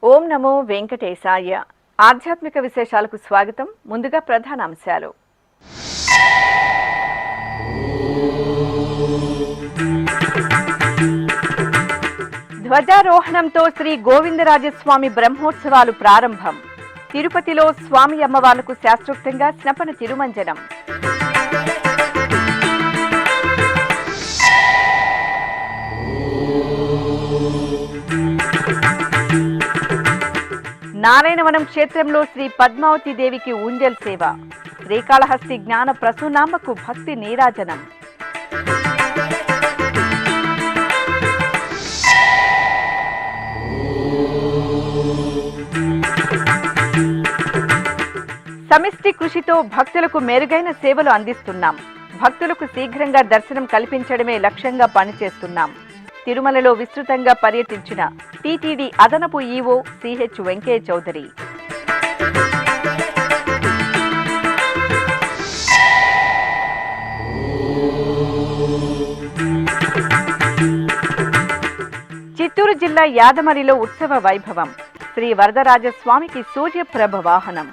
ఓం నమో వెంకటేశాయ. ఆధ్యాత్మిక విశేషాలకు స్వాగతం. ముందుగా ప్రధాన అంశాలు. ధ్వజారోహణంతో శ్రీ గోవిందరాజస్వామి బ్రహ్మోత్సవాలు ప్రారంభం. తిరుపతిలో స్వామి అమ్మవార్లకు శాస్త్రోక్తంగా స్నపన తిరుమంజనం. నారాయణవనం క్షేత్రంలో శ్రీ పద్మావతి దేవికి ఊంజల్ సేవ. శ్రీకాళహస్తి జ్ఞాన ప్రసూనాంబకు భక్తి నీరాజనం. సమిష్టి కృషితో భక్తులకు మెరుగైన సేవలు అందిస్తున్నాం. భక్తులకు శీఘ్రంగా దర్శనం కల్పించడమే లక్ష్యంగా పనిచేస్తున్నాం. తిరుమలలో విస్తృతంగా పర్యటించిన టీటీడీ అదనపు ఈవో సిహెచ్ వెంకయ్య చౌదరి. చిత్తూరు జిల్లా యాదమరిలో ఉత్సవ వైభవం. శ్రీ వరదరాజస్వామికి సూర్యప్రభ వాహనం.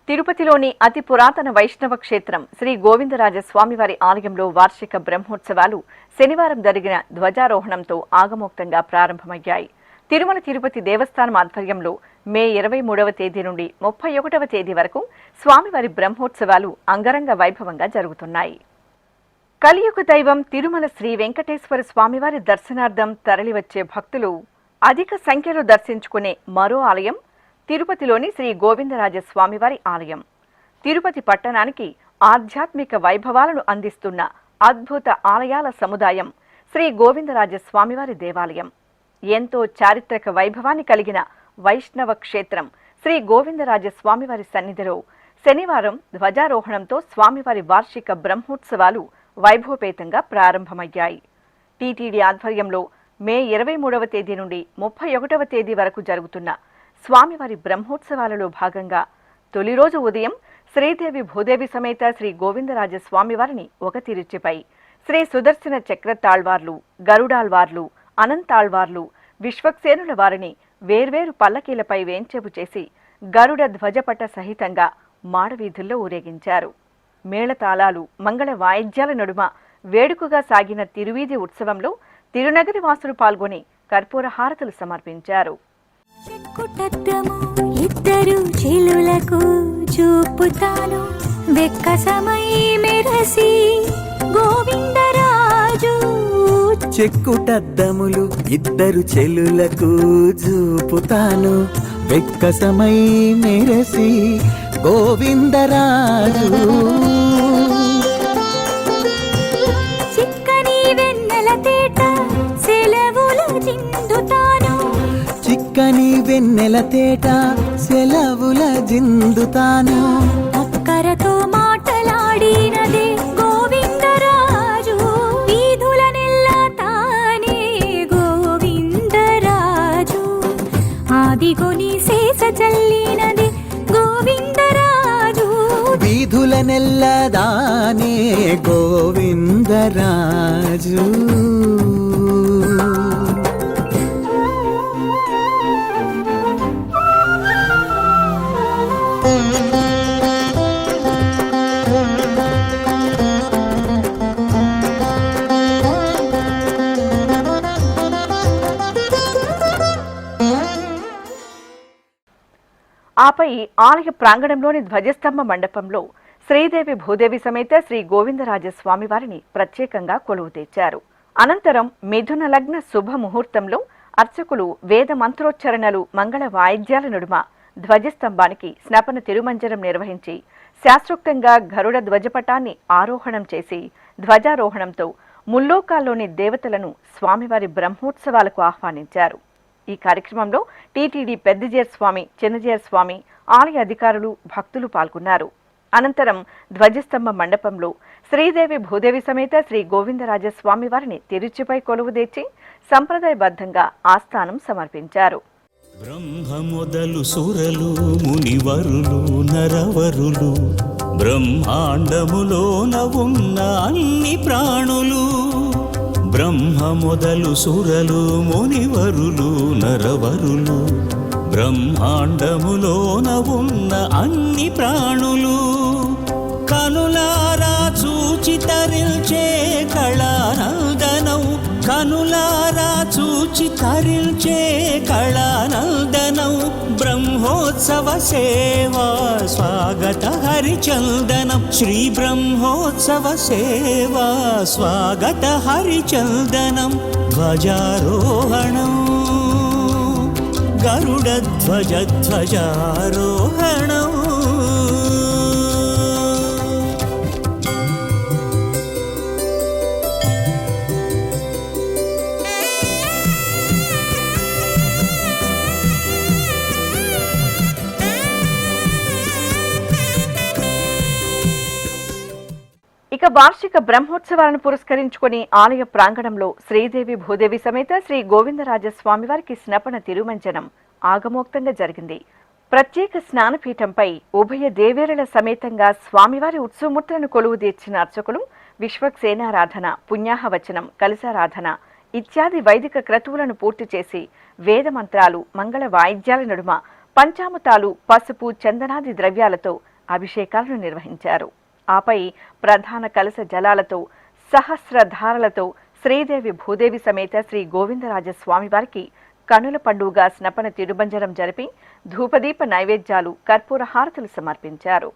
తిరుపతిలోని అతి పురాతన వైష్ణవ క్షేత్రం శ్రీ గోవిందరాజస్వామివారి ఆలయంలో వార్షిక బ్రహ్మోత్సవాలు శనివారం జరిగిన ధ్వజారోహణంతో ఆగమోక్తంగా ప్రారంభమయ్యాయి. తిరుమల తిరుపతి దేవస్థానం ఆధ్వర్యంలో మే 23వ తేదీ నుండి 31వ తేదీ వరకు స్వామివారి బ్రహ్మోత్సవాలు అంగరంగ వైభవంగా జరుగుతున్నాయి. కలియుగ దైవం తిరుమల శ్రీ వెంకటేశ్వర స్వామివారి దర్శనార్థం తరలివచ్చే భక్తులు అధిక సంఖ్యలో దర్శించుకునే మరో ఆలయం తిరుపతిలోని శ్రీ గోవిందరాజస్వామివారి ఆలయం. తిరుపతి పట్టణానికి ఆధ్యాత్మిక వైభవాలను అందిస్తున్న అద్భుత ఆలయాల సముదాయం శ్రీ గోవిందరాజస్వామివారి దేవాలయం. ఎంతో చారిత్రక వైభవాన్ని కలిగిన వైష్ణవ క్షేత్రం శ్రీ గోవిందరాజస్వామివారి సన్నిధిలో శనివారం ధ్వజారోహణంతో స్వామివారి వార్షిక బ్రహ్మోత్సవాలు వైభవపేతంగా ప్రారంభమయ్యాయి. టీటీడీ ఆధ్వర్యంలో మే 23వ తేదీ నుండి 31వ తేదీ వరకు జరుగుతున్న స్వామివారి బ్రహ్మోత్సవాలలో భాగంగా తొలి రోజు ఉదయం శ్రీదేవి భూదేవి సమేత శ్రీ గోవిందరాజస్వామివారిని ఒక తిరుచిపై శ్రీ సుదర్శన చక్రతాళ్వార్లు, గరుడాళ్వార్లు, అనంతాళ్వార్లు, విశ్వక్సేనుల వారిని వేర్వేరు పల్లకీలపై వేంచేపు చేసి గరుడ ధ్వజపట సహితంగా మాడవీధుల్లో ఊరేగించారు. మేళతాళాలు, మంగళ వాయిద్యాల నడుమ వేడుకగా సాగిన తిరువీధి ఉత్సవంలో తిరునగరి వాసులు పాల్గొని కర్పూర హారతులు సమర్పించారు. చెక్కుటద్దము ఇద్దరు చెలులకు చూపుతాను వెక్కసమై మెరసి గోవిందరాజు. చెక్కుటద్దములు ఇద్దరు చెలులకు చూపుతాను వెక్కసమై మెరసి గోవిందరాజు. చిక్కని వెన్నెల తేట సెలవుల జిందుతాను. చిక్కని వెన్నెల తేట సెలవుల జిందుతాను. అక్కరతో మాటలాడినదే గోవిందరాజు. వీధులనెల్లా తానే గోవిందరాజు. ఆదిగొని శేష చల్లినదే గోవిందరాజు. వీధులనెల్లదానే గోవిందరాజు. ఆపై ఆలయ ప్రాంగణంలోని ధ్వజస్తంభ మండపంలో శ్రీదేవి భూదేవి సమేత శ్రీ గోవిందరాజస్వామి వారిని ప్రత్యేకంగా కొలువు తెచ్చారు. అనంతరం మిథున లగ్న శుభ ముహూర్తంలో అర్చకులు వేద మంత్రోచ్చరణలు, మంగళ వాయిద్యాల నడుమ ధ్వజస్తంభానికి స్నపన తిరుమంజనం నిర్వహించి శాస్త్రోక్తంగా గరుడ ధ్వజపటాన్ని ఆరోహణం చేసి ధ్వజారోహణంతో ముల్లోకాల్లోని దేవతలను స్వామివారి బ్రహ్మోత్సవాలకు ఆహ్వానించారు. ఈ కార్యక్రమంలో టీటీడీ పెద్దజేర్ స్వామి, చిన్నజేర్ స్వామి, ఆలయ అధికారులు, భక్తులు పాల్గొన్నారు. అనంతరం ధ్వజస్తంభ మండపంలో శ్రీదేవి భూదేవి సమేత శ్రీ గోవిందరాజస్వామి వారిని తిరుచిపై కొలువుదీర్చి సంప్రదాయబద్ధంగా ఆస్థానం సమర్పించారు. బ్రహ్మ మొదలు సురలు మునివరులు నరవరులు బ్రహ్మాండములోన ఉన్న అన్ని ప్రాణులు, బ్రహ్మ మొదలు సురలు మునివరులు నరవరులు బ్రహ్మాండములోన ఉన్న అన్ని ప్రాణులు, కనులారా చూచి తరిల్చే కళానందనం, కనులారా చూచి తరిల్చే కళానందనం, బ్రహ్మోత్సవ సేవా స్వాగత హరిచందనం, శ్రీ బ్రహ్మోత్సవ సేవా స్వాగత హరిచందనం, ధ్వజారోహణం గరుడధ్వజ ధ్వజారోహణం. ఇక వార్షిక బ్రహ్మోత్సవాలను పురస్కరించుకుని ఆలయ ప్రాంగణంలో శ్రీదేవి భూదేవి సమేత శ్రీ గోవిందరాజస్వామి వారికి స్నపన తిరుమంజనం ఆగమోక్తంగా జరిగింది. ప్రత్యేక స్నానపీఠంపై ఉభయ దేవేరుల సమేతంగా స్వామివారి ఉత్సవమూర్తులను కొలువుదీర్చిన అర్చకులు విశ్వక్సేనారాధన, పుణ్యాహవచనం, కలశారాధన ఇత్యాది వైదిక క్రతువులను పూర్తి చేసి వేద మంత్రాలు, మంగళ వాయిద్యాల నడుమ పంచామృతాలు, పసుపు, చందనాది ద్రవ్యాలతో అభిషేకాలను నిర్వహించారు. ఆపై ప్రధాన కలశ జలాలతో, సహస్రధారలతో శ్రీదేవి భూదేవి సమేత శ్రీ గోవిందరాజస్వామి వారికి కనుల పండుగ స్నపన తిరుబంజనం జరిపి ధూపదీప నైవేద్యాలు, కర్పూర హారతులు సమర్పించారు.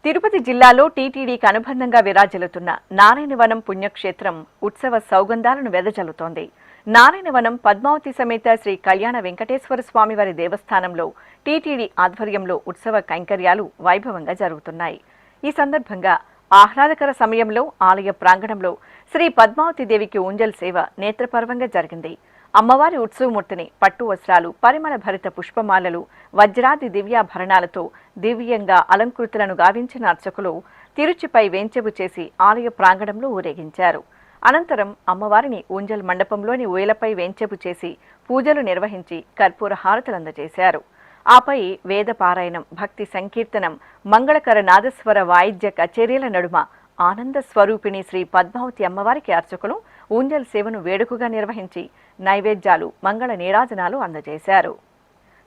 తిరుపతి జిల్లాలో టీటీడీకి అనుబంధంగా విరాజిల్లుతున్న నారాయణవనం పుణ్యక్షేత్రం ఉత్సవ సౌగంధాలను వెదజల్లుతోంది. నారాయణవనం పద్మావతి సమేత శ్రీ కళ్యాణ వెంకటేశ్వర స్వామివారి దేవస్థానంలో టీటీడీ ఆధ్వర్యంలో ఉత్సవ కైంకర్యాలు వైభవంగా జరుగుతున్నాయి. ఈ సందర్భంగా ఆహ్లాదకర సమయంలో ఆలయ ప్రాంగణంలో శ్రీ పద్మావతి దేవికి ఊంజల్ సేవ నేత్రపర్వంగా జరిగింది. అమ్మవారి ఉత్సవమూర్తిని పట్టు వస్త్రాలు, పరిమళ భరిత పుష్పమాలలు, వజ్రాది దివ్యాభరణాలతో దివ్యంగా అలంకృతులను గావించిన అర్చకులు తిరుచిపై వేంచెపు చేసి ఆలయ ప్రాంగణంలో ఊరేగించారు. అనంతరం అమ్మవారిని ఊంజల్ మండపంలోని ఊయలపై వేంచెపు చేసి పూజలు నిర్వహించి కర్పూర హారతులు అందజేశారు. ఆపై వేద పారాయణం, భక్తి సంకీర్తనం, మంగళకర నాదస్వర వాయిద్య కచేరీల నడుమ ఆనంద స్వరూపిణి శ్రీ పద్మావతి అమ్మవారికి అర్చకులు ఊంజల్ సేవను వేడుకగా నిర్వహించి నైవేద్యాలు, మంగళ నీరాజనాలు అందజేశారు.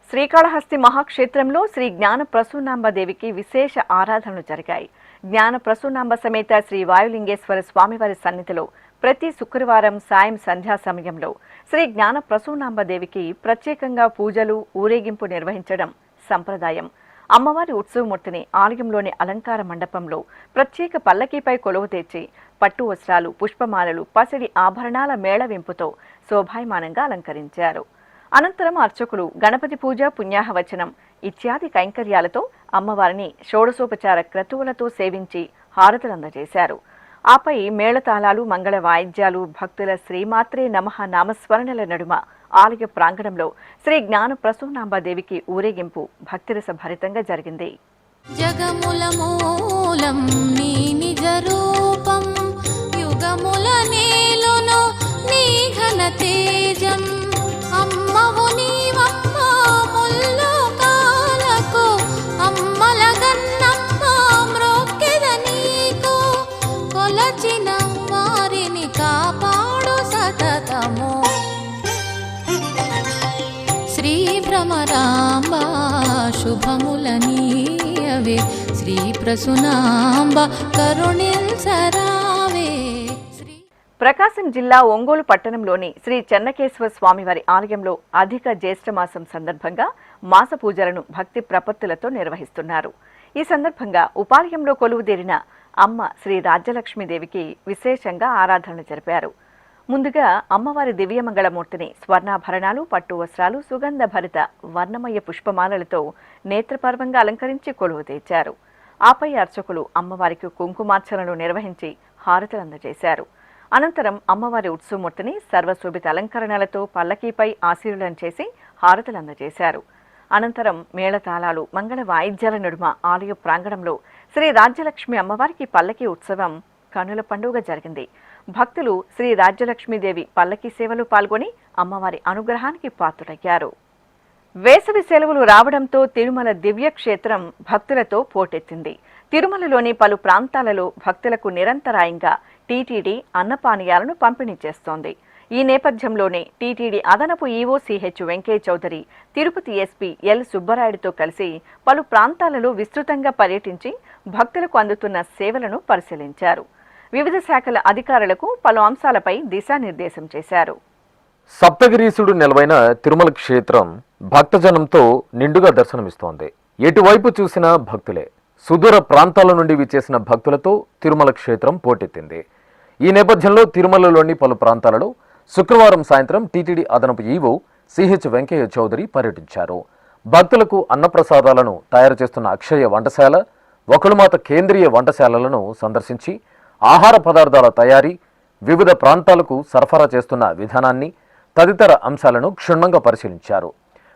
శ్రీకాళహస్తి మహాక్షేత్రంలో శ్రీ జ్ఞాన ప్రసూనాంబ దేవికి విశేష ఆరాధనలు జరిగాయి. జ్ఞాన ప్రసూనాంబ సమేత శ్రీ వాయులింగేశ్వర స్వామివారి సన్నిధిలో ప్రతి శుక్రవారం సాయం సంధ్యా సమయంలో శ్రీ జ్ఞాన ప్రసూనాంబ దేవికి ప్రత్యేకంగా పూజలు, ఊరేగింపు నిర్వహించడం సంప్రదాయం. అమ్మవారి ఉత్సవమూర్తిని ఆలయంలోని అలంకార మండపంలో ప్రత్యేక పల్లకీపై కొలువు తెచ్చి పట్టు వస్త్రాలు, పుష్పమాలలు, పసిడి ఆభరణాల మేళవింపుతో శోభాయమానంగా అలంకరించారు. అనంతరం అర్చకులు గణపతి పూజ, పుణ్యాహవచనం ఇత్యాది కైంకర్యాలతో అమ్మవారిని షోడశోపచార క్రతువులతో సేవించి హారతులు అందజేశారు. ఆపై మేళతాళాలు, మంగళ వాయిద్యాలు, భక్తుల శ్రీమాత్రే నమః నామస్మరణల నడుమ ఆలయ ప్రాంగణంలో శ్రీ జ్ఞాన ప్రసూనాంబ దేవికి ఊరేగింపు భక్తిరస భరితంగా జరిగింది. జగముల మూలం నీ నిజ రూపం యుగముల నేలును నీ ఘన తేజం అమ్మవు నీవమ్మ ముల్లోకాలకు అమ్మల గన్నమ్మ మ్రోక్కెద నీకు కొలచిన వారిని కాపాడు సతతము శ్రీ భ్రమరాంబ శుభములనీయవే శ్రీ ప్రసునాంబ కరుణించరావే ప్రకాశం జిల్లా ఒంగోలు పట్టణంలోని శ్రీ చెన్నకేశవ స్వామివారి ఆలయంలో అధిక జ్యేష్ఠమాసం సందర్భంగా మాస పూజలను భక్తి ప్రపత్తులతో నిర్వహిస్తున్నారు. ఈ సందర్భంగా ఉపాలయంలో కొలువుదీరిన అమ్మ శ్రీ రాజ్యలక్ష్మీదేవికి విశేషంగా ఆరాధనలు జరిపారు. ముందుగా అమ్మవారి దివ్యమంగళమూర్తిని స్వర్ణాభరణాలు, పట్టు వస్త్రాలు, సుగంధ భరిత వర్ణమయ పుష్పమాలలతో నేత్రపర్వంగా అలంకరించి కొలువు తీర్చారు. ఆపై అర్చకులు అమ్మవారికి కుంకుమార్చనలు నిర్వహించి హారతులు అందజేశారు. అనంతరం అమ్మవారి ఉత్సవమూర్తిని సర్వశోభిత అలంకరణలతో పల్లకీపై ఆశీర్వదనం చేసి హారతులు అందజేశారు. అనంతరం మేళతాళాలు, మంగళ వాయిద్యాల నడుమ ఆలయ ప్రాంగణంలో శ్రీ రాజ్యలక్ష్మి అమ్మవారికి పల్లకీ ఉత్సవం కనుల పండుగ జరిగింది. భక్తులు శ్రీ రాజ్యలక్ష్మీదేవి పల్లకీ సేవలో పాల్గొని అమ్మవారి అనుగ్రహానికి పాత్రులయ్యారు. వేసవి సెలవులు రావడంతో తిరుమల దివ్యక్షేత్రం భక్తులతో పోటెత్తింది. తిరుమలలోని పలు ప్రాంతాలలో భక్తులకు నిరంతరాయంగా టీటీడీ అన్నపానీయాలను పంపిణీ చేస్తోంది. ఈ నేపథ్యంలోనే టీటీడీ అదనపు EO CH Venkaiah Chowdary Tirupati SP L సుబ్బరాయుడుతో కలిసి పలు ప్రాంతాలలో విస్తృతంగా పర్యటించి భక్తులకు అందుతున్న సేవలను పరిశీలించారు. వివిధ శాఖల అధికారులకు పలు అంశాలపై దిశానిర్దేశం చేశారు. సప్తగిరీసుడు నెలవైన తిరుమల క్షేత్రం భక్తజనంతో నిండుగా దర్శనమిస్తోంది. ఎటువైపు చూసినా భక్తులే. సుదూర ప్రాంతాల నుండి విచ్చేసిన భక్తులతో తిరుమల క్షేత్రం పోటెత్తింది. ఈ నేపథ్యంలో తిరుమలలోని పలు ప్రాంతాలలో శుక్రవారం సాయంత్రం టీటీడీ అదనపు ఈవో సిహెచ్ వెంకయ్య చౌదరి పర్యటించారు. భక్తులకు అన్నప్రసాదాలను తయారు చేస్తున్న అక్షయ వంటశాల, వకులమాత కేంద్రీయ వంటశాలలను సందర్శించి ఆహార పదార్థాల తయారీ, వివిధ ప్రాంతాలకు సరఫరా చేస్తున్న విధానాన్ని తదితర అంశాలను క్షుణ్ణంగా పరిశీలించారు.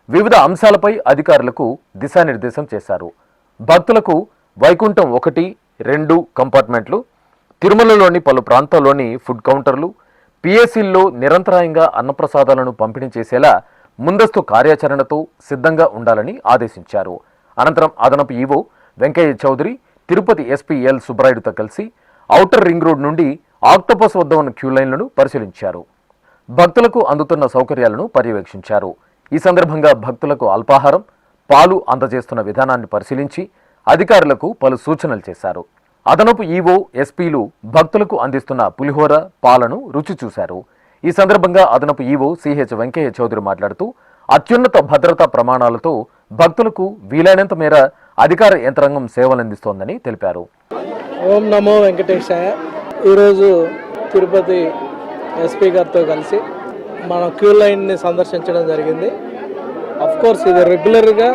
వివిధ అంశాలపై అధికారులకు దిశానిర్దేశం చేశారు. భక్తులకు వైకుంఠం 1, 2 కంపార్ట్మెంట్లు, తిరుమలలోని పలు ప్రాంతాల్లోని ఫుడ్ కౌంటర్లు, పిఎస్సీల్లో నిరంతరాయంగా అన్నప్రసాదాలను పంపిణీ చేసేలా ముందస్తు కార్యాచరణతో సిద్ధంగా ఉండాలని ఆదేశించారు. అనంతరం అదనపు EO Venkaiah Chowdary Tirupati SP L సుబ్బరాయుడుతో కలిసి ఔటర్ రింగ్ రోడ్ నుండి ఆక్టోపస్ వద్ద ఉన్న క్యూ లైన్లను పరిశీలించారు. భక్తులకు అందుతున్న సౌకర్యాలను పర్యవేక్షించారు. ఈ సందర్భంగా భక్తులకు అల్పాహారం, పాలు అందజేస్తున్న విధానాన్ని పరిశీలించి అధికారులకు పలు సూచనలు చేశారు. అదనపు ఈవో, ఎస్పీలు భక్తులకు అందిస్తున్న పులిహోర, పాలను రుచి చూశారు. ఈ సందర్భంగా అదనపు ఈవో సిహెచ్ వెంకయ్య చౌదరి మాట్లాడుతూ అత్యున్నత భద్రతా ప్రమాణాలతో భక్తులకు వీలైనంత మేర అధికార యంత్రాంగం సేవలందిస్తోందని తెలిపారు. ఓం నమో వెంకటేశాయ. ఈరోజు తిరుపతి ఎస్పీ గారితో కలిసి మన క్యూ లైన్ని సందర్శించడం జరిగింది. కోర్స్ ఇది రెగ్యులర్గా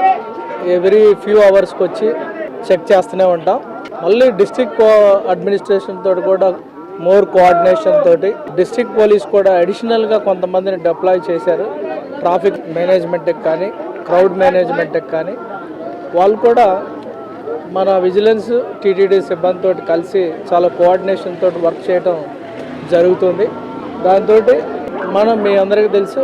ఎవ్రీ ఫ్యూ అవర్స్కి వచ్చి చెక్ చేస్తూనే ఉంటాం. మళ్ళీ డిస్ట్రిక్ట్ అడ్మినిస్ట్రేషన్ తోటి కూడా మోర్ కోఆర్డినేషన్ తోటి డిస్ట్రిక్ట్ పోలీస్ కూడా అడిషనల్గా కొంతమందిని డిప్లాయ్ చేశారు. ట్రాఫిక్ మేనేజ్మెంట్కి కానీ, క్రౌడ్ మేనేజ్మెంట్కి కానీ వాళ్ళు కూడా మన విజిలెన్స్ టీటీడీ సిబ్బందితో కలిసి చాలా కోఆర్డినేషన్ తోటి వర్క్ చేయడం జరుగుతుంది. దాంతో మనం మీ అందరికీ తెలుసు,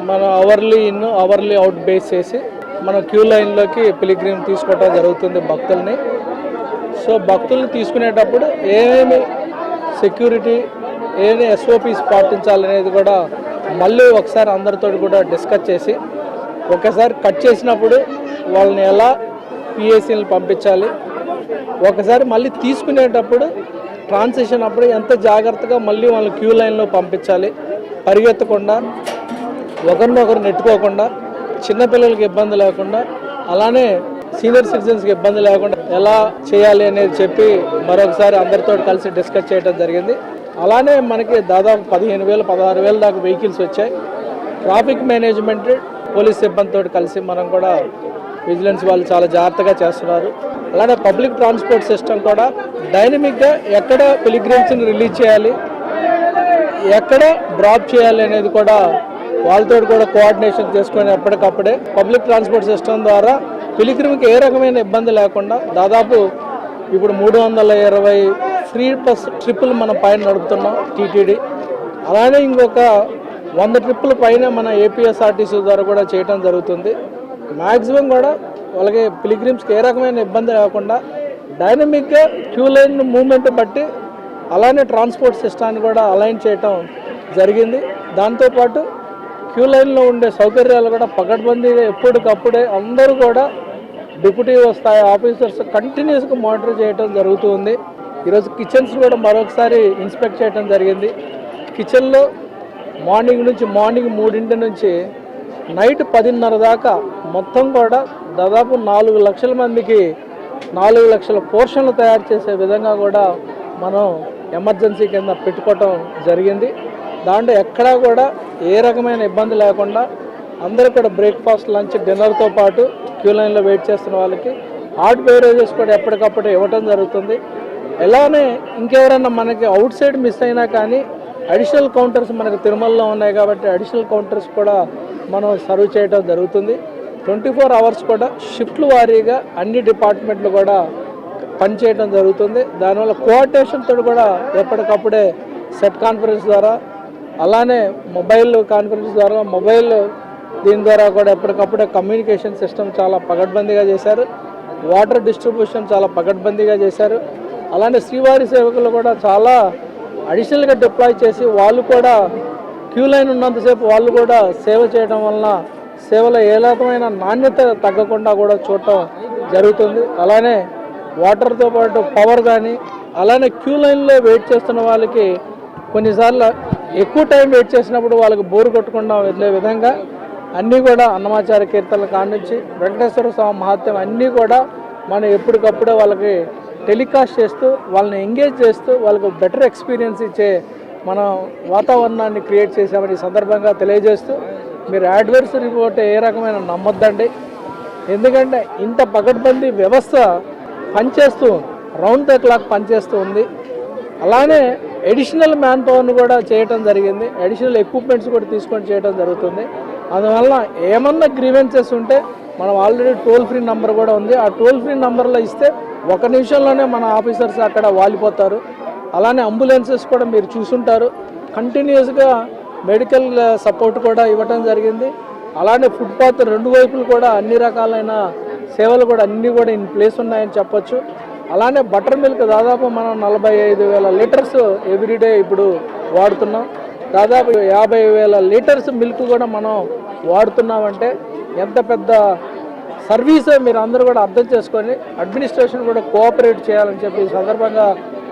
మన hourly in hourly out base చేసి మన క్యూ లైన్లోకి పిలిగ్రిమ్ తీసుకోవడం జరుగుతుంది భక్తుల్ని. సో భక్తుల్ని తీసుకునేటప్పుడు ఏమేమి సెక్యూరిటీ, ఏమేమి ఎస్ఓపీస్ పాటించాలనేది కూడా మళ్ళీ ఒకసారి అందరితో కూడా డిస్కస్ చేసి ఒకసారి కట్ చేసినప్పుడు వాళ్ళని ఎలా పిఎస్సీని పంపించాలి, ఒకసారి మళ్ళీ తీసుకునేటప్పుడు ట్రాన్సిషన్ అప్పుడు ఎంత జాగ్రత్తగా మళ్ళీ వాళ్ళని క్యూ లైన్లో పంపించాలి, పరిగెత్తకుండా ఒకరినొకరు నెట్టుకోకుండా, చిన్నపిల్లలకి ఇబ్బంది లేకుండా, అలానే సీనియర్ సిటిజన్స్కి ఇబ్బంది లేకుండా ఎలా చేయాలి అనేది చెప్పి మరొకసారి అందరితో కలిసి డిస్కస్ చేయడం జరిగింది. అలానే మనకి దాదాపు 15,000, 16,000 దాకా వెహికల్స్ వచ్చాయి. ట్రాఫిక్ మేనేజ్మెంట్ పోలీస్ సిబ్బందితో కలిసి మనం కూడా విజిలెన్స్ వాళ్ళు చాలా జాగ్రత్తగా చేస్తున్నారు. అలానే పబ్లిక్ ట్రాన్స్పోర్ట్ సిస్టమ్ కూడా డైనమిక్గా ఎక్కడ పిలిగ్రిమ్స్ని రిలీజ్ చేయాలి, ఎక్కడ డ్రాప్ చేయాలి అనేది కూడా వాళ్ళతో కూడా కోఆర్డినేషన్ చేసుకొని ఎప్పటికప్పుడే పబ్లిక్ ట్రాన్స్పోర్ట్ సిస్టమ్ ద్వారా పిలిగ్రిమ్కి ఏ రకమైన ఇబ్బంది లేకుండా దాదాపు ఇప్పుడు 320 ఫ్రీ బస్ ట్రిప్పులు మన పైన నడుపుతున్నాం టీటీడీ. అలానే ఇంకొక 100 ట్రిప్పుల పైన మన ఏపీఎస్ఆర్టీసీ ద్వారా కూడా చేయడం జరుగుతుంది. మ్యాక్సిమం కూడా వాళ్ళకి పిలిగ్రిమ్స్కి ఏ రకమైన ఇబ్బంది లేకుండా డైనమిక్గా క్యూ లైన్ మూవ్మెంట్ బట్టి అలానే ట్రాన్స్పోర్ట్ సిస్టాన్ని కూడా అలైన్ చేయటం జరిగింది. దాంతోపాటు క్యూ లైన్లో ఉండే సౌకర్యాలు కూడా పకడ్బందీగా ఎప్పటికప్పుడే అందరూ కూడా డిప్యూటీ స్థాయి ఆఫీసర్స్ కంటిన్యూస్గా మానిటర్ చేయడం జరుగుతుంది. ఈరోజు కిచెన్స్ కూడా మరొకసారి ఇన్స్పెక్ట్ చేయడం జరిగింది. కిచెన్లో మార్నింగ్ 3 నుంచి నైట్ 10:30 దాకా మొత్తం కూడా దాదాపు 4 లక్షల మందికి 4 లక్షల పోర్షన్లు తయారు చేసే విధంగా కూడా మనం ఎమర్జెన్సీ కింద పెట్టుకోవటం జరిగింది. దాంట్లో ఎక్కడా కూడా ఏ రకమైన ఇబ్బంది లేకుండా అందరూ కూడా బ్రేక్ఫాస్ట్, లంచ్, డిన్నర్తో పాటు క్యూ లైన్లో వెయిట్ చేస్తున్న వాళ్ళకి హాట్ బెవరేజెస్ కూడా ఎప్పటికప్పుడు ఇవ్వటం జరుగుతుంది. ఇలానే ఇంకెవరైనా మనకి అవుట్ సైడ్ మిస్ అయినా కానీ అడిషనల్ కౌంటర్స్ మనకు తిరుమలలో ఉన్నాయి కాబట్టి అడిషనల్ కౌంటర్స్ కూడా మనం సర్వ్ చేయడం జరుగుతుంది. 24 అవర్స్ కూడా షిఫ్ట్లు వారీగా అన్ని డిపార్ట్మెంట్లు కూడా పనిచేయడం జరుగుతుంది. దానివల్ల కోఆర్డినేషన్తో కూడా ఎప్పటికప్పుడే సెట్ కాన్ఫరెన్స్ ద్వారా అలానే మొబైల్ కాన్ఫరెన్స్ ద్వారా దీని ద్వారా కూడా ఎప్పటికప్పుడే కమ్యూనికేషన్ సిస్టమ్ చాలా పకడ్బందీగా చేశారు. వాటర్ డిస్ట్రిబ్యూషన్ చాలా పకడ్బందీగా చేశారు. అలానే శ్రీవారి సేవకులు కూడా చాలా అడిషనల్గా డిప్లాయ్ చేసి వాళ్ళు కూడా క్యూ లైన్ ఉన్నంతసేపు వాళ్ళు కూడా సేవ చేయడం వలన సేవలో ఏ రకమైన నాణ్యత తగ్గకుండా కూడా చూడటం జరుగుతుంది. అలానే వాటర్తో పాటు పవర్ కానీ అలానే క్యూ లైన్లో వెయిట్ చేస్తున్న వాళ్ళకి కొన్నిసార్లు ఎక్కువ టైం వెయిట్ చేసినప్పుడు వాళ్ళకి బోరు కొట్టకుండా వెళ్ళే విధంగా అన్నీ కూడా అన్నమాచార్య కీర్తనలు కానించి వెంకటేశ్వర స్వామి మహాత్మ్యం అన్నీ కూడా మనం ఎప్పటికప్పుడే వాళ్ళకి టెలికాస్ట్ చేస్తూ వాళ్ళని ఎంగేజ్ చేస్తూ వాళ్ళకు బెటర్ ఎక్స్పీరియన్స్ ఇచ్చే మనం వాతావరణాన్ని క్రియేట్ చేసామని ఈ సందర్భంగా తెలియజేస్తూ మీరు అడ్వర్స్ రిపోర్ట్ ఏ రకమైన నమ్మొద్దండి. ఎందుకంటే ఇంత పకడ్బందీ వ్యవస్థ పనిచేస్తూ రౌండ్ ద క్లాక్ పనిచేస్తూ ఉంది. అలానే అడిషనల్ మ్యాన్ పవర్ను కూడా చేయటం జరిగింది. అడిషనల్ ఎక్విప్మెంట్స్ కూడా తీసుకొని చేయడం జరుగుతుంది. అందువల్ల ఏమన్నా గ్రీవెన్సెస్ ఉంటే మనం ఆల్రెడీ టోల్ ఫ్రీ నెంబర్ కూడా ఉంది. ఆ టోల్ ఫ్రీ నెంబర్లో ఇస్తే 1 నిమిషంలోనే మన ఆఫీసర్స్ అక్కడ వాలిపోతారు. అలానే అంబులెన్సెస్ కూడా మీరు చూసుంటారు. కంటిన్యూస్గా మెడికల్ సపోర్ట్ కూడా ఇవ్వటం జరిగింది. అలానే ఫుట్పాత్ 2 వైపులు కూడా అన్ని రకాలైన సేవలు కూడా అన్నీ కూడా ఇన్ ప్లేస్ ఉన్నాయని చెప్పొచ్చు. అలానే బటర్ మిల్క్ దాదాపు మనం 45,000 లీటర్స్ ఎవ్రీడే ఇప్పుడు వాడుతున్నాం. దాదాపు 50,000 లీటర్స్ మిల్క్ కూడా మనం వాడుతున్నామంటే ఎంత పెద్ద సర్వీసే మీరు అందరూ కూడా అర్థం చేసుకొని అడ్మినిస్ట్రేషన్ కూడా కోఆపరేట్ చేయాలని చెప్పి ఈ సందర్భంగా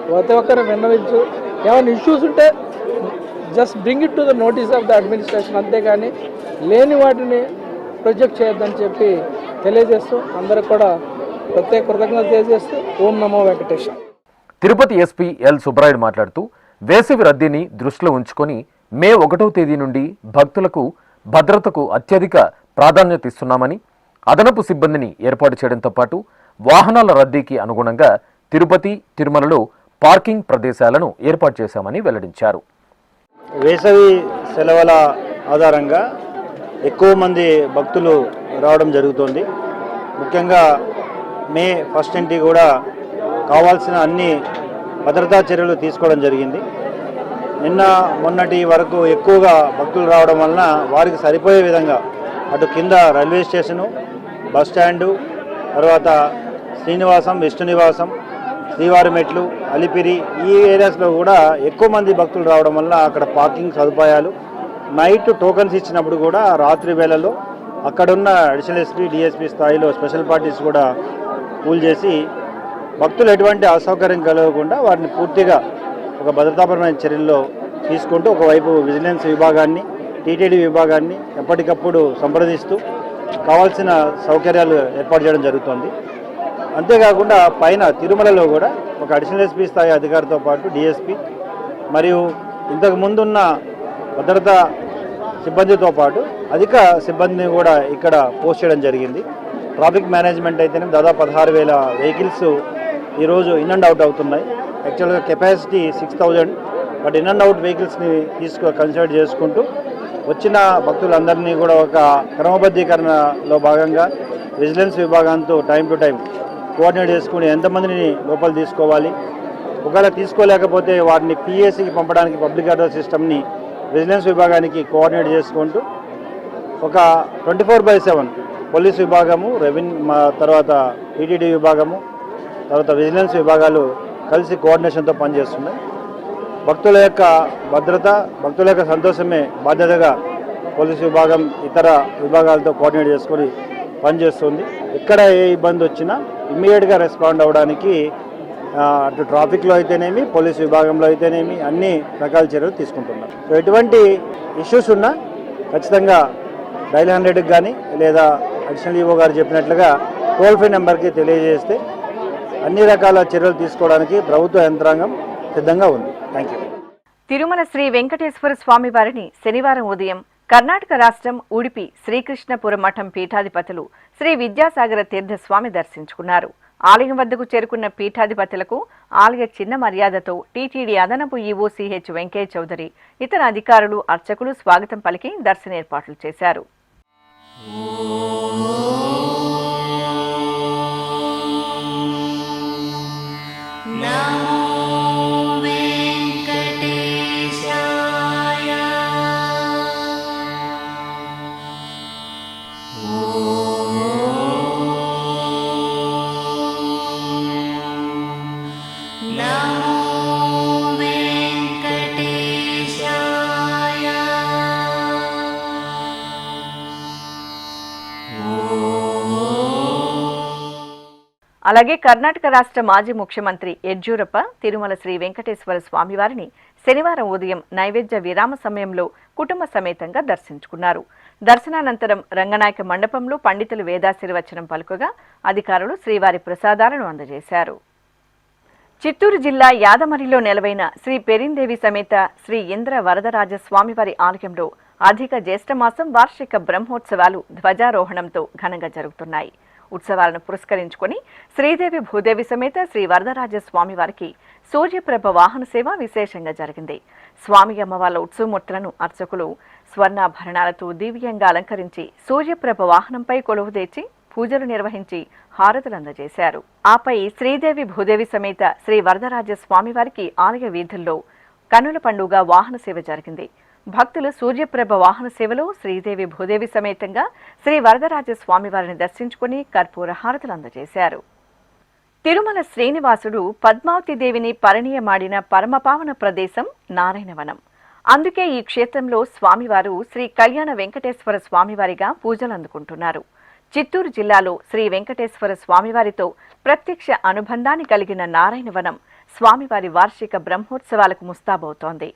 ప్రతి ఒక్కరు విన్నవించు. ఏమైనా ఇష్యూస్ ఉంటే just bring it to the notice of the administration, అంతేగాని లేని వాటిని ప్రొజెక్ట్ చేయొద్దని చెప్పి తెలియజేస్తూ అందరికి కూడా ప్రత్యేక కృతజ్ఞతలు తెలియజేస్తూ ఓం నమో వెంకటేశ. తిరుపతి ఎస్పీ ఎల్ సుబ్బరాయుడు మాట్లాడుతూ వేసవి రద్దీని దృష్టిలో ఉంచుకొని మే 1వ తేదీ నుండి భక్తులకు భద్రతకు అత్యధిక ప్రాధాన్యత ఇస్తున్నామని, అదనపు సిబ్బందిని ఏర్పాటు చేయడంతో పాటు వాహనాల రద్దీకి అనుగుణంగా తిరుపతి, తిరుమలలో పార్కింగ్ ప్రదేశాలను ఏర్పాటు చేశామని వెల్లడించారు. వేసవి సెలవుల ఆధారంగా ఎక్కువ మంది భక్తులు రావడం జరుగుతోంది. ముఖ్యంగా మే 1 నుండి కూడా కావాల్సిన అన్ని భద్రతా చర్యలు తీసుకోవడం జరిగింది. నిన్న మొన్నటి వరకు ఎక్కువగా భక్తులు రావడం వలన వారికి సరిపోయే విధంగా అటు కింద రైల్వే స్టేషను, బస్ స్టాండు, తర్వాత శ్రీనివాసం, విష్ణు నివాసం, శ్రీవారి మెట్లు, అలిపిరి ఈ ఏరియాస్లో కూడా ఎక్కువ మంది భక్తులు రావడం వల్ల అక్కడ పార్కింగ్ సదుపాయాలు, నైట్ టోకన్స్ ఇచ్చినప్పుడు కూడా రాత్రి వేళల్లో అక్కడున్న అడిషనల్ ఎస్పీ, డిఎస్పీ స్థాయిలో స్పెషల్ పార్టీస్ కూడా పూల్ చేసి భక్తులు ఎటువంటి అసౌకర్యం కలగకుండా వారిని పూర్తిగా ఒక భద్రతాపరమైన చర్యల్లో తీసుకుంటూ ఒకవైపు విజిలెన్స్ విభాగాన్ని, టీటీడీ విభాగాన్ని ఎప్పటికప్పుడు సంప్రదిస్తూ కావాల్సిన సౌకర్యాలు ఏర్పాటు చేయడం జరుగుతుంది. అంతేకాకుండా పైన తిరుమలలో కూడా ఒక అడిషనల్ ఎస్పీ స్థాయి అధికారితో పాటు డిఎస్పీ మరియు ఇంతకు ముందున్న భద్రతా సిబ్బందితో పాటు అధిక సిబ్బందిని కూడా ఇక్కడ పోస్ట్ చేయడం జరిగింది. ట్రాఫిక్ మేనేజ్మెంట్ అయితేనే దాదాపు 16,000 వెహికల్స్ ఈరోజు ఇన్ అండ్ అవుట్ అవుతున్నాయి. యాక్చువల్గా capacity 6,000, but in and out వెహికల్స్ని కన్సిడర్ చేసుకుంటూ వచ్చిన భక్తులందరినీ కూడా ఒక క్రమబద్ధీకరణలో భాగంగా విజిలెన్స్ విభాగంతో టైం టు టైం కోఆర్డినేట్ చేసుకుని ఎంతమందిని లోపల తీసుకోవాలి, ఒకవేళ తీసుకోలేకపోతే వారిని పిఎస్సికి పంపడానికి పబ్లిక్ ఆర్డర్ సిస్టమ్ని విజిలెన్స్ విభాగానికి కోఆర్డినేట్ చేసుకుంటూ ఒక 24/7 పోలీస్ విభాగము, తర్వాత టీటీడీ విభాగము, తర్వాత విజిలెన్స్ విభాగాలు కలిసి కోఆర్డినేషన్తో పనిచేస్తున్నాయి. భక్తుల యొక్క భద్రత, భక్తుల యొక్క సంతోషమే బాధ్యతగా పోలీస్ విభాగం ఇతర విభాగాలతో కోఆర్డినేట్ చేసుకొని పనిచేస్తుంది. ఎక్కడ ఏ ఇబ్బంది వచ్చినా ఇమ్మీడియట్గా రెస్పాండ్ అవ్వడానికి అటు ట్రాఫిక్లో అయితేనేమి, పోలీస్ విభాగంలో అయితేనేమి అన్ని రకాల చర్యలు తీసుకుంటున్నారు. సో ఎటువంటి ఇష్యూస్ ఉన్నా ఖచ్చితంగా డైల్ 100కి కానీ లేదా అడిషనల్ ఈవో గారు చెప్పినట్లుగా టోల్ ఫ్రీ నెంబర్కి తెలియజేస్తే అన్ని రకాల చర్యలు తీసుకోవడానికి ప్రభుత్వ యంత్రాంగం సిద్ధంగా ఉంది. Thank you. తిరుమల శ్రీ వెంకటేశ్వర స్వామి వారిని శనివారం ఉదయం కర్ణాటక రాష్ట్రం ఉడిపి శ్రీకృష్ణపురం మఠం పీఠాధిపతులు శ్రీ విద్యాసాగర తీర్థస్వామి దర్శించుకున్నారు. ఆలయం వద్దకు చేరుకున్న పీఠాధిపతులకు ఆలయ చిన్న మర్యాదతో టీటీడీ అదనపు ఈవో సిహెచ్ వెంకయ్య చౌదరి, ఇతర అధికారులు, అర్చకులు స్వాగతం పలికి దర్శన ఏర్పాట్లు చేశారు. అలాగే కర్ణాటక రాష్ట్ర మాజీ ముఖ్యమంత్రి యడ్యూరప్ప తిరుమల శ్రీ వెంకటేశ్వర స్వామివారిని శనివారం ఉదయం నైవేద్య విరామ సమయంలో కుటుంబ సమేతంగా దర్శించుకున్నారు. దర్శనానంతరం రంగనాయక మండపంలో పండితులు వేదాశీర్వచనం పలుకగా అధికారులు శ్రీవారి ప్రసాదాలను అందజేశారు. చిత్తూరు జిల్లా యాదమరిలో నెలవైన శ్రీ పెరిందేవి సమేత శ్రీ ఇంద్ర వరదరాజ స్వామివారి ఆలయంలో అధిక జ్యేష్ఠమాసం వార్షిక బ్రహ్మోత్సవాలు ధ్వజారోహణంతో ఘనంగా జరుగుతున్నాయి. ఉత్సవాలను పురస్కరించుకుని శ్రీదేవి భూదేవి సమేత శ్రీ వరదరాజ స్వామి వారికి సూర్యప్రభ వాహన సేవ విశేషంగా జరిగింది. స్వామి అమ్మవార్ల ఉత్సవమూర్తులను అర్చకులు స్వర్ణాభరణాలతో దివ్యంగా అలంకరించి సూర్యప్రభ వాహనంపై కొలువుదీర్చి పూజలు నిర్వహించి హారతులు అందజేశారు. ఆపై శ్రీదేవి భూదేవి సమేత శ్రీ వరదరాజ స్వామి వారికి ఆలయ వీధుల్లో కన్నుల పండుగ వాహన సేవ జరిగింది. భక్తులు సూర్యప్రభ వాహన సేవలో శ్రీదేవి భూదేవి సమేతంగా శ్రీ వరదరాజ స్వామివారిని దర్శించుకుని కర్పూర హారతులు అందజేశారు. తిరుమల శ్రీనివాసుడు పద్మావతి దేవిని పరిణయమాడిన పరమపావన ప్రదేశం నారాయణవనం. అందుకే ఈ క్షేత్రంలో స్వామివారు శ్రీ కళ్యాణ వెంకటేశ్వర స్వామివారిగా పూజలు అందుకుంటున్నారు. చిత్తూరు జిల్లాలో శ్రీ వెంకటేశ్వర స్వామివారితో ప్రత్యక్ష అనుబంధాన్ని కలిగిన నారాయణవనం స్వామివారి వార్షిక బ్రహ్మోత్సవాలకు ముస్తాబవుతోంది.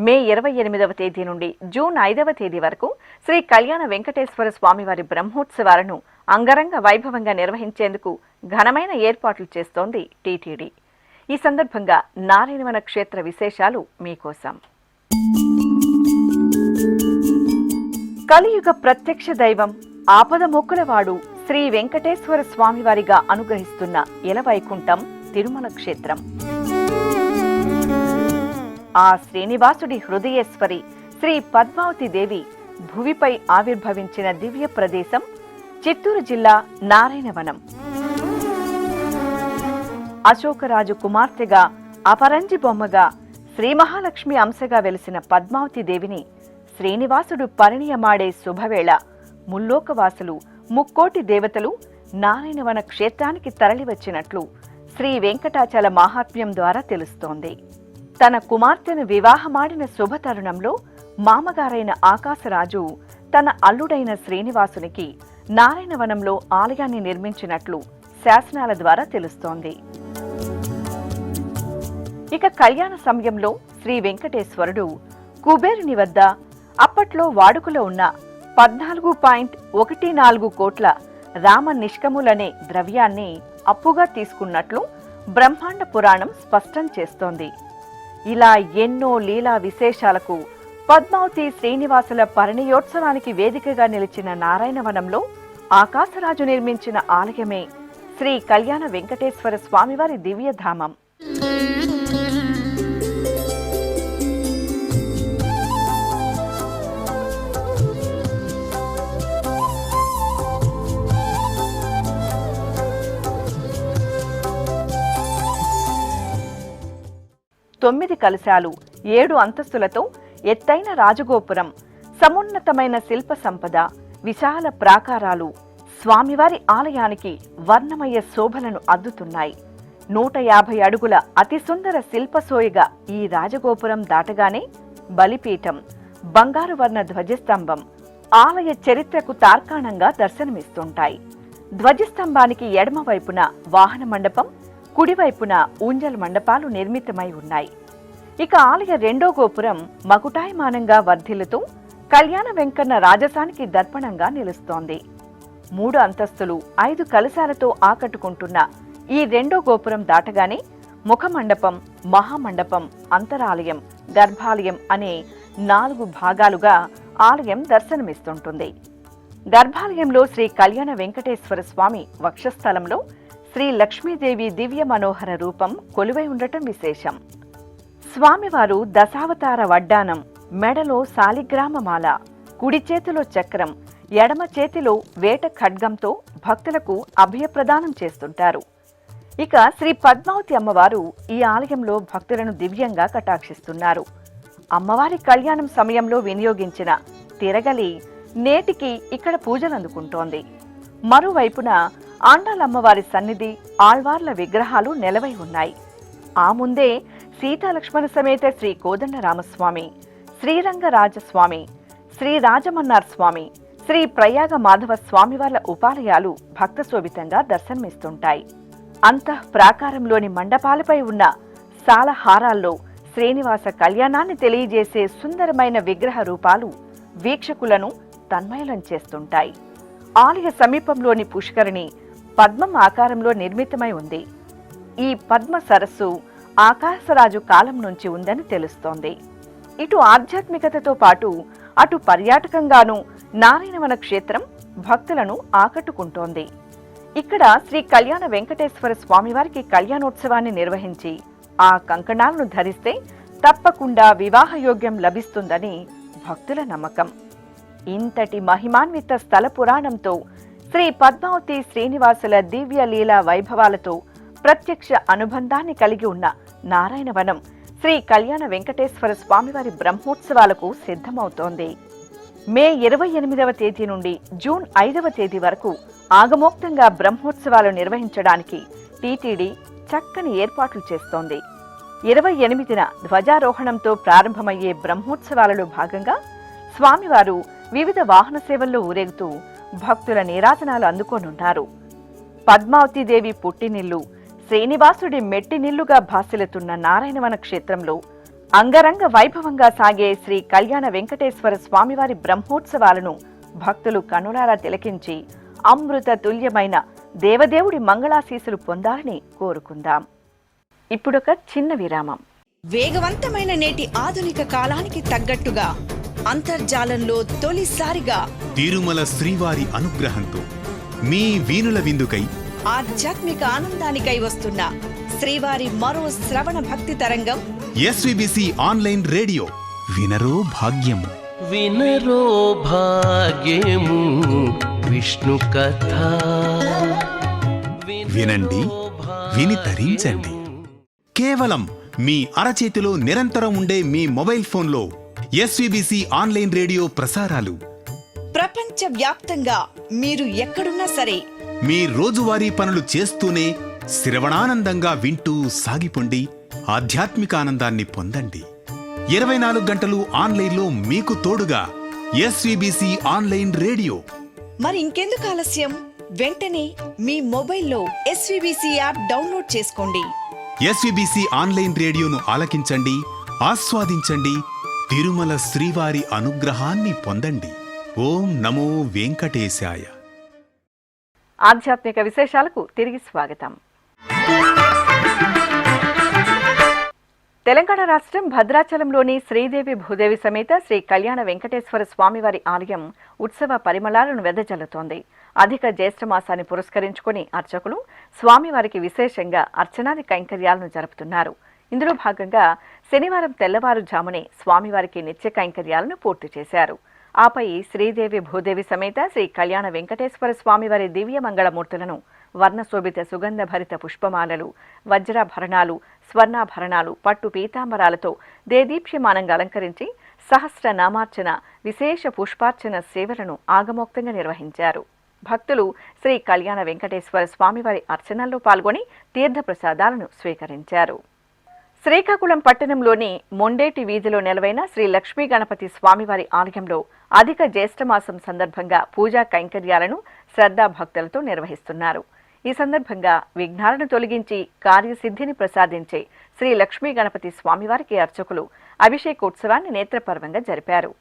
మే 28వ తేదీ నుండి జూన్ 5వ తేదీ వరకు శ్రీ కళ్యాణ వెంకటేశ్వర స్వామివారి బ్రహ్మోత్సవాలను అంగరంగ వైభవంగా నిర్వహించేందుకు ఘనమైన ఏర్పాట్లు చేస్తోంది టీటీడీ. ఈ సందర్భంగా నారాయణవన క్షేత్ర విశేషాలు మీకోసం. కలియుగ ప్రత్యక్ష దైవం, ఆపద మొక్కులవాడు శ్రీ వెంకటేశ్వర స్వామివారిగా అనుగ్రహిస్తున్న ఎలవైకుంఠం తిరుమల క్షేత్రం. ఆ శ్రీనివాసుడి హృదయేశ్వరి శ్రీ పద్మావతి దేవి భువిపై ఆవిర్భవించిన దివ్య ప్రదేశం చిత్తూరు జిల్లా నారాయణవనం. అశోకరాజు కుమార్తెగా, అపరంజి బొమ్మగా, శ్రీ మహాలక్ష్మి అంశగా వెలిసిన పద్మావతి దేవిని శ్రీనివాసుడు పరిణయమాడే శుభవేళ ముల్లోకవాసులు, ముక్కోటి దేవతలు నారాయణవన క్షేత్రానికి తరలివచ్చినట్లు శ్రీ వెంకటాచల మహాత్మ్యం ద్వారా తెలుస్తోంది. తన కుమార్తెను వివాహమాడిన శుభతరుణంలో మామగారైన ఆకాశరాజు తన అల్లుడైన శ్రీనివాసునికి నారాయణవనంలో ఆలయాన్ని నిర్మించినట్లు శాసనాల ద్వారా తెలుస్తోంది. ఇక కళ్యాణ సమయంలో శ్రీ వెంకటేశ్వరుడు కుబేరుని వద్ద అప్పట్లో వాడుకలో ఉన్న 14.14 కోట్ల రామ నిష్కములనే ద్రవ్యాన్ని అప్పుగా తీసుకున్నట్లు బ్రహ్మాండ పురాణం స్పష్టం చేస్తోంది. ఇలా ఎన్నో లీలా విశేషాలకు పద్మావతి శ్రీనివాసుల పరిణయోత్సవానికి వేదికగా నిలిచిన నారాయణవనంలో ఆకాశరాజు నిర్మించిన ఆలయమే శ్రీ కళ్యాణ వెంకటేశ్వర స్వామివారి దివ్యధామం. 9 కలశాలు, 7 అంతస్తులతో ఎత్తైన రాజగోపురం, సమున్నతమైన శిల్ప సంపద, విశాల ప్రాకారాలు స్వామివారి ఆలయానికి వర్ణమయ శోభలను అద్దుతున్నాయి. 150 అడుగుల అతి సుందర శిల్పసోయగా ఈ రాజగోపురం దాటగానే బలిపీఠం, బంగారు వర్ణ ధ్వజస్తంభం ఆలయ చరిత్రకు తార్కాణంగా దర్శనమిస్తుంటాయి. ధ్వజస్తంభానికి ఎడమ వైపున వాహన మండపం, కుడివైపున ఊంజల్ మండపాలు నిర్మితమై ఉన్నాయి. ఇక ఆలయ రెండో గోపురం మకుటాయమానంగా వర్ధిల్లుతూ కళ్యాణ వెంకన్న రాజసానికి దర్పణంగా నిలుస్తోంది. 3 అంతస్తులు, 5 కలశాలతో ఆకట్టుకుంటున్న ఈ రెండో గోపురం దాటగానే ముఖమండపం, మహామండపం, అంతరాలయం, గర్భాలయం అనే 4 భాగాలుగా ఆలయం దర్శనమిస్తుంటుంది. గర్భాలయంలో శ్రీ కళ్యాణ వెంకటేశ్వర స్వామి వక్షస్థలంలో శ్రీ లక్ష్మీదేవి దివ్య మనోహర రూపం కొలువై ఉండటం విశేషం. స్వామివారు దశావతార వడ్డానం, మెడలో శాలిగ్రామమాల, కుడి చేతిలో చక్రం, ఎడమ చేతిలో వేట ఖడ్గంతో భక్తులకు అభయప్రదానం చేస్తుంటారు. ఇక శ్రీ పద్మావతి అమ్మవారు ఈ ఆలయంలో భక్తులను దివ్యంగా కటాక్షిస్తున్నారు. అమ్మవారి కళ్యాణం సమయంలో వినియోగించిన తిరగలి నేటికి ఇక్కడ పూజలందుకుంటోంది. మరోవైపున ఆండాలమ్మవారి సన్నిధి, ఆళ్వార్ల విగ్రహాలు నెలవై ఉన్నాయి. ఆ ముందే సీతాలక్ష్మణ సమేత శ్రీ కోదండరామస్వామి, శ్రీరంగరాజస్వామి, శ్రీ రాజమన్నార్ స్వామి, శ్రీ ప్రయాగ మాధవ స్వామివార్ల ఉపాలయాలు భక్తశోభితంగా దర్శనమిస్తుంటాయి. అంతః ప్రాకారంలోని మండపాలపై ఉన్న సాలహారాల్లో శ్రీనివాస కళ్యాణాన్ని తెలియజేసే సుందరమైన విగ్రహ రూపాలు వీక్షకులను తన్మయలం చేస్తుంటాయి. ఆలయ సమీపంలోని పుష్కరిణి పద్మం ఆకారంలో నిర్మితమై ఉంది. ఈ పద్మ సరస్సు ఆకాశరాజు కాలం నుంచి ఉందని తెలుస్తోంది. ఇటు ఆధ్యాత్మికతతో పాటు అటు పర్యాటకంగానూ నారాయణవన క్షేత్రం భక్తులను ఆకట్టుకుంటోంది. ఇక్కడ శ్రీ కళ్యాణ వెంకటేశ్వర స్వామివారికి కళ్యాణోత్సవాన్ని నిర్వహించి ఆ కంకణాలను ధరిస్తే తప్పకుండా వివాహయోగ్యం లభిస్తుందని భక్తుల నమ్మకం. ఇంతటి మహిమాన్విత స్థల పురాణంతో శ్రీ పద్మావతి శ్రీనివాసుల దివ్య లీలా వైభవాలతో ప్రత్యక్ష అనుబంధాన్ని కలిగి ఉన్న నారాయణవనం శ్రీ కళ్యాణ వెంకటేశ్వర స్వామివారి బ్రహ్మోత్సవాలకు సిద్ధమవుతోంది. మే 28వ తేదీ నుండి జూన్ 5వ తేదీ వరకు ఆగమోక్తంగా బ్రహ్మోత్సవాలు నిర్వహించడానికి టీటీడీ చక్కని ఏర్పాట్లు చేస్తోంది. 28న ధ్వజారోహణంతో ప్రారంభమయ్యే బ్రహ్మోత్సవాలలో భాగంగా స్వామివారు వివిధ వాహన సేవల్లో ఊరేగుతూ భక్తుల నీరాజనాలు అందుకోనున్నారు. పద్మావతీదేవి పుట్టినిల్లు, శ్రీనివాసుడి మెట్టినిల్లుగా భాసిల్లుతున్న నారాయణవన క్షేత్రంలో అంగరంగ వైభవంగా సాగే శ్రీ కళ్యాణ వెంకటేశ్వర స్వామివారి బ్రహ్మోత్సవాలను భక్తులు కనులారా తిలకించి అమృత తుల్యమైన దేవదేవుడి మంగళాశీసులు పొందాలని కోరుకుందాం. ఇప్పుడొక చిన్న విరామం. వేగవంతమైన నేటి ఆధునిక కాలానికి తగ్గట్టుగా అంతర్జాలంలో తొలిసారిగా తిరుమల శ్రీవారి అనుగ్రహంతో మీ వీణుల విందుకై ఆధ్యాత్మిక ఆనందానికై వస్తున్న శ్రీవారి మరో శ్రవణ భక్తి తరంగం ఎస్విబిసి ఆన్లైన్ రేడియో వినరో భాగ్యము. వినరో భాగ్యము విష్ణు కథ వినండి, విని తరించండి. కేవలం మీ అరచేతిలో నిరంతరం ఉండే మీ మొబైల్ ఫోన్లో ఎస్విబిసి ఆన్లైన్ రేడియో ప్రసారాలు ప్రపంచ వ్యాప్తంగా మీరు ఎక్కడున్నా సరే మీ రోజువారీ పనులు చేస్తూనే శ్రవణానందంగా వింటూ సాగిపోండి, ఆధ్యాత్మిక ఆనందాన్ని పొందండి. 24 గంటలు ఆన్లైన్లో మీకు తోడుగా ఎస్విబిసి ఆన్లైన్ రేడియో. మరి ఇంకెందుకు ఆలస్యం? వెంటనే మీ మొబైల్లో ఎస్విబిసి యాప్ డౌన్లోడ్ చేసుకోండి. ఎస్విబిసి ఆన్లైన్ రేడియోను ఆలకించండి, ఆస్వాదించండి, తిరుమల శ్రీవారి అనుగ్రహాన్ని పొందండి. ఓం నమో వెంకటేశాయ. ఆధ్యాత్మిక విశేషాలకు తిరిగి స్వాగతం. తెలంగాణ రాష్ట్రం భద్రాచలంలోని శ్రీదేవి భూదేవి సమేత శ్రీ కళ్యాణ వెంకటేశ్వర స్వామివారి ఆలయం ఉత్సవ పరిమళాలను వెదజల్లుతోంది. అధిక జ్యేష్ఠ మాసాన్ని పురస్కరించుకుని అర్చకులు స్వామివారికి విశేషంగా అర్చనాది కైంకర్యాలను జరుపుతున్నారు. ఇందులో భాగంగా శనివారం తెల్లవారుజామునే స్వామివారికి నిత్య కైంకర్యాలను పూర్తి చేశారు. ఆపై శ్రీదేవి భూదేవి సమేత శ్రీ కళ్యాణ వెంకటేశ్వర స్వామివారి దివ్య మంగళమూర్తులను వర్ణశోభిత సుగంధభరిత పుష్పమాలలు, వజ్రాభరణాలు, స్వర్ణాభరణాలు, పట్టు పీతాంబరాలతో దేదీప్యమానంగా అలంకరించి సహస్ర నామార్చన, విశేష పుష్పార్చన సేవలను ఆగమోక్తంగా నిర్వహించారు. భక్తులు శ్రీ కళ్యాణ వెంకటేశ్వర స్వామివారి అర్చనల్లో పాల్గొని తీర్థప్రసాదాలను స్వీకరించారు. శ్రీకాకుళం పట్టణంలోని మొండేటి వీధిలో నెలవైన శ్రీ లక్ష్మీ గణపతి స్వామివారి ఆలయంలో అధిక జ్యేష్ఠమాసం సందర్భంగా పూజా కైంకర్యాలను శ్రద్ధాభక్తులతో నిర్వహిస్తున్నారు. ఈ సందర్భంగా విఘ్నాలను తొలగించి కార్యసిద్ధిని ప్రసాదించే శ్రీ లక్ష్మీ గణపతి స్వామివారికి అర్చకులు అభిషేకోత్సవాన్ని నేత్రపర్వంగా జరిపారు.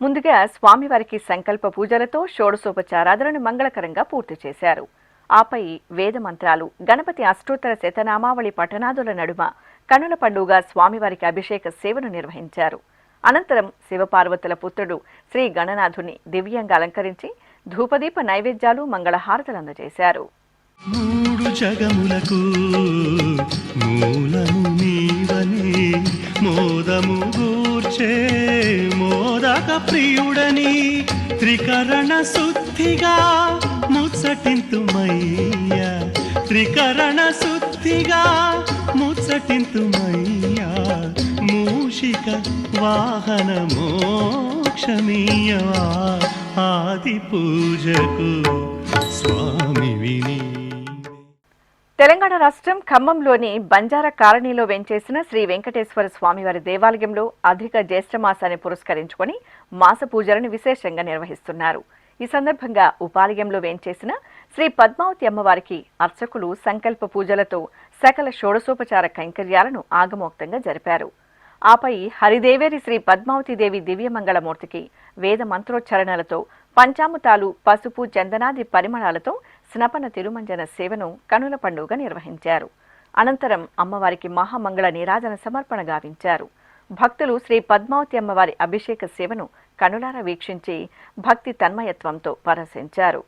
ముందుగా స్వామివారికి సంకల్ప పూజలతో షోడశోపచారాదులను మంగళకరంగా పూర్తి చేశారు. ఆపై వేద మంత్రాలు, గణపతి అష్టోత్తర శతనామావళి పఠనాదుల నడుమ కనుల పండుగ స్వామివారికి అభిషేక సేవను నిర్వహించారు. అనంతరం శివపార్వతుల పుత్రుడు శ్రీ గణనాథుని దివ్యంగా అలంకరించి ధూపదీప నైవేద్యాలు, మంగళహారతులు అందజేశారు. మూడు జగములకు మూలము నీవని మోదము గూర్చే మోదక ప్రియుడని త్రికరణ శుద్ధిగా ముచ్చటింతుమయ్యా, త్రికరణ శుద్ధిగా ముచ్చటింతుమయ్యా, మూషిక వాహన మోక్షమీయవా, ఆది పూజకు స్వామి విని. తెలంగాణ రాష్ట్రం ఖమ్మంలోని బంజారా కాలనీలో వెంచేసిన శ్రీ వెంకటేశ్వర స్వామివారి దేవాలయంలో అధిక జ్యేష్ఠమాసాన్ని పురస్కరించుకొని మాస పూజలను విశేషంగా నిర్వహిస్తున్నారు. ఈ సందర్భంగా ఉపాలయంలో వేంచేసిన శ్రీ పద్మావతి అమ్మవారికి అర్చకులు సంకల్ప పూజలతో సకల షోడశోపచార కైంకర్యాలను ఆగమోక్తంగా జరిపారు. ఆపై హరిదేవేరి శ్రీ పద్మావతీదేవి దివ్యమంగళమూర్తికి వేద మంత్రోచ్చరణలతో పంచామృతాలు, పసుపు, చందనాది పరిమళాలతో స్నపన తిరుమంజన సేవను కనుల పండుగ నిర్వహించారు. అనంతరం అమ్మవారికి మహామంగళ నీరాజన సమర్పణ గావించారు. భక్తులు శ్రీ పద్మావతి అమ్మవారి అభిషేక సేవను కనులారా వీక్షించి భక్తి తన్మయత్వంతో పరవశించారు.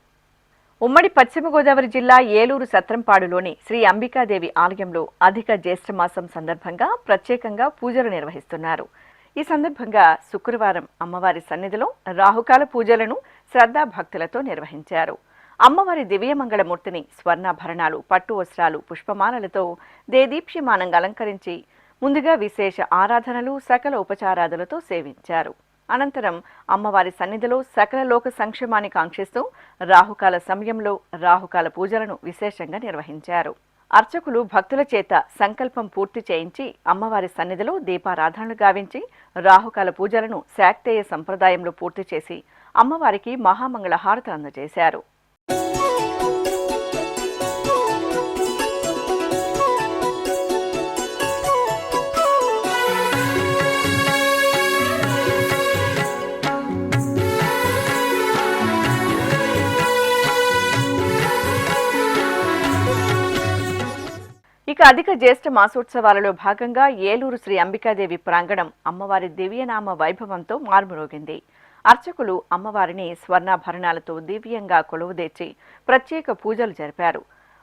ఉమ్మడి పశ్చిమ గోదావరి జిల్లా ఏలూరు సత్రంపాడులోని శ్రీ అంబికాదేవి ఆలయంలో అధిక జ్యేష్ఠమాసం సందర్భంగా ప్రత్యేకంగా పూజలు నిర్వహిస్తున్నారు. ఈ సందర్భంగా శుక్రవారం అమ్మవారి సన్నిధిలో రాహుకాల పూజలను శ్రద్ధాభక్తులతో నిర్వహించారు. అమ్మవారి దివ్యమంగళమూర్తిని స్వర్ణాభరణాలు, పట్టు వస్త్రాలు, పుష్పమాలలతో దేదీప్యమానంగా అలంకరించి ముందుగా విశేష ఆరాధనలు, సకల ఉపచారాదులతో సేవించారు. అనంతరం అమ్మవారి సన్నిధిలో సకల లోక సంక్షేమాన్ని కాంక్షిస్తూ రాహుకాల సమయంలో రాహుకాల పూజలను విశేషంగా నిర్వహించారు. అర్చకులు భక్తుల చేత సంకల్పం పూర్తి చేయించి అమ్మవారి సన్నిధిలో దీపారాధనలు గావించి రాహుకాల పూజలను శాక్తేయ సంప్రదాయంలో పూర్తి చేసి అమ్మవారికి మహామంగళ హారతులు అందజేశారు. ఇక అధిక జ్యేష్ఠ మాసోత్సవాలలో భాగంగా ఏలూరు శ్రీ అంబికాదేవి ప్రాంగణం అమ్మవారి దివ్యనామ వైభవంతో మార్మురోగింది. అర్చకులు అమ్మవారిని స్వర్ణాభరణాలతో దివ్యంగా కొలువుదీర్చి ప్రత్యేక పూజలు జరిపారు.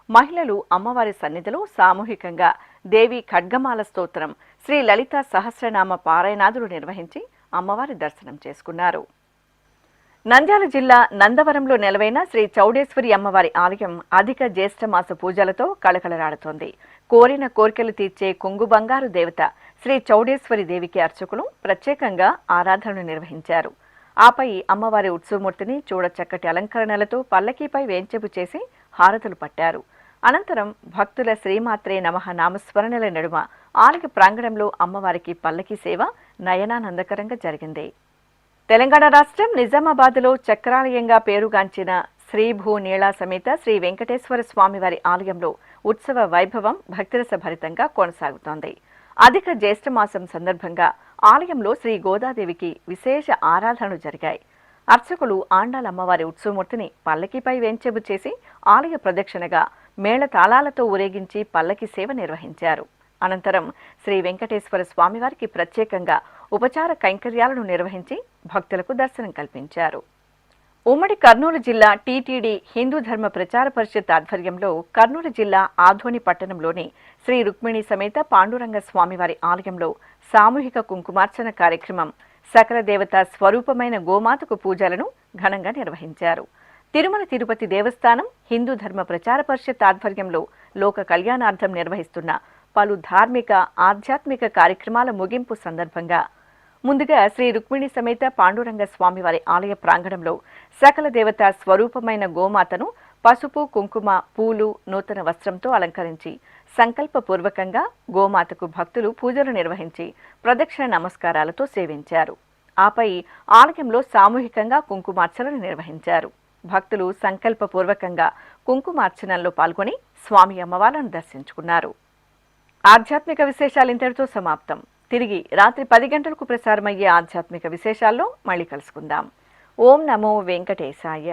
మహిళలు అమ్మవారి సన్నిధిలో సామూహికంగా దేవి ఖడ్గమాల స్తోత్రం, శ్రీ లలిత సహస్రనామ పారాయణాదులు నిర్వహించి అమ్మవారి దర్శనం చేసుకున్నారు. నంద్యాల జిల్లా నందవరంలో నెలవైన శ్రీ చౌడేశ్వరి అమ్మవారి ఆలయం అధిక జ్యేష్ఠమాస పూజలతో కళకళలాడుతోంది. కోరిన కోరికలు తీర్చే కొంగు బంగారు దేవత శ్రీ చౌడేశ్వరి దేవికి అర్చకులు ప్రత్యేకంగా ఆరాధనలు నిర్వహించారు. ఆపై అమ్మవారి ఉత్సవమూర్తిని చూడచక్కటి అలంకరణలతో పల్లకీపై వేంచెపు చేసి హారతులు పట్టారు. అనంతరం భక్తుల శ్రీమాత్రే నమః నామస్మరణల నడుమ ఆలయ ప్రాంగణంలో అమ్మవారికి పల్లకీ సేవ నయనానందకరంగా జరిగింది. తెలంగాణ రాష్ట్రం నిజామాబాద్లో చక్రాలయంగా పేరుగాంచిన శ్రీభూ నీళా సమేత శ్రీ వెంకటేశ్వర స్వామివారి ఆలయంలో ఉత్సవ వైభవం భక్తిరస భరితంగా కొనసాగుతోంది. అధిక జ్యేష్ఠమాసం సందర్భంగా ఆలయంలో శ్రీ గోదాదేవికి విశేష ఆరాధనలు జరిగాయి. అర్చకులు ఆండాల అమ్మవారి ఉత్సవమూర్తిని పల్లకీపై వేంచెబు చేసి ఆలయ ప్రదక్షిణగా మేళతాళాలతో ఊరేగించి పల్లకి సేవ నిర్వహించారు. అనంతరం శ్రీ వెంకటేశ్వర స్వామివారికి ప్రత్యేకంగా ఉపచార కైంకర్యాలను నిర్వహించి భక్తులకు దర్శనం కల్పించారు. ఉమ్మడి కర్నూలు జిల్లా టీటీడీ హిందూ ధర్మ ప్రచార పరిషత్ ఆధ్వర్యంలో కర్నూలు జిల్లా ఆధోని పట్టణంలోని శ్రీ రుక్మిణి సమేత పాండురంగ స్వామివారి ఆలయంలో సామూహిక కుంకుమార్చన కార్యక్రమం, సకల దేవత స్వరూపమైన గోమాతకు పూజలను ఘనంగా నిర్వహించారు. తిరుమల తిరుపతి దేవస్థానం హిందూ ధర్మ ప్రచార పరిషత్ ఆధ్వర్యంలో లోక కళ్యాణార్థం నిర్వహిస్తున్న పలు ధార్మిక ఆధ్యాత్మిక కార్యక్రమాల ముగింపు సందర్భంగా ముందుగా శ్రీ రుక్మిణి సమేత పాండురంగ స్వామివారి ఆలయ ప్రాంగణంలో సకల దేవత స్వరూపమైన గోమాతను పసుపు కుంకుమ పూలు నూతన వస్త్రంతో అలంకరించి సంకల్పపూర్వకంగా గోమాతకు భక్తులు పూజలు నిర్వహించి ప్రదక్షిణ నమస్కారాలతో సేవించారు. ఆపై ఆలయంలో సామూహికంగా కుంకుమార్చనలు నిర్వహించారు. భక్తులు సంకల్పపూర్వకంగా కుంకుమార్చనలో పాల్గొని స్వామి అమ్మవార్లను దర్శించుకున్నారు. ఆధ్యాత్మిక విశేషాలు ఇంతటితో సమాప్తం. తిరిగి రాత్రి 10 గంటలకు ప్రసారమయ్యే ఆధ్యాత్మిక విశేషాల్లో మళ్ళీ కలుసుకుందాం. ఓం నమో వెంకటేశాయ.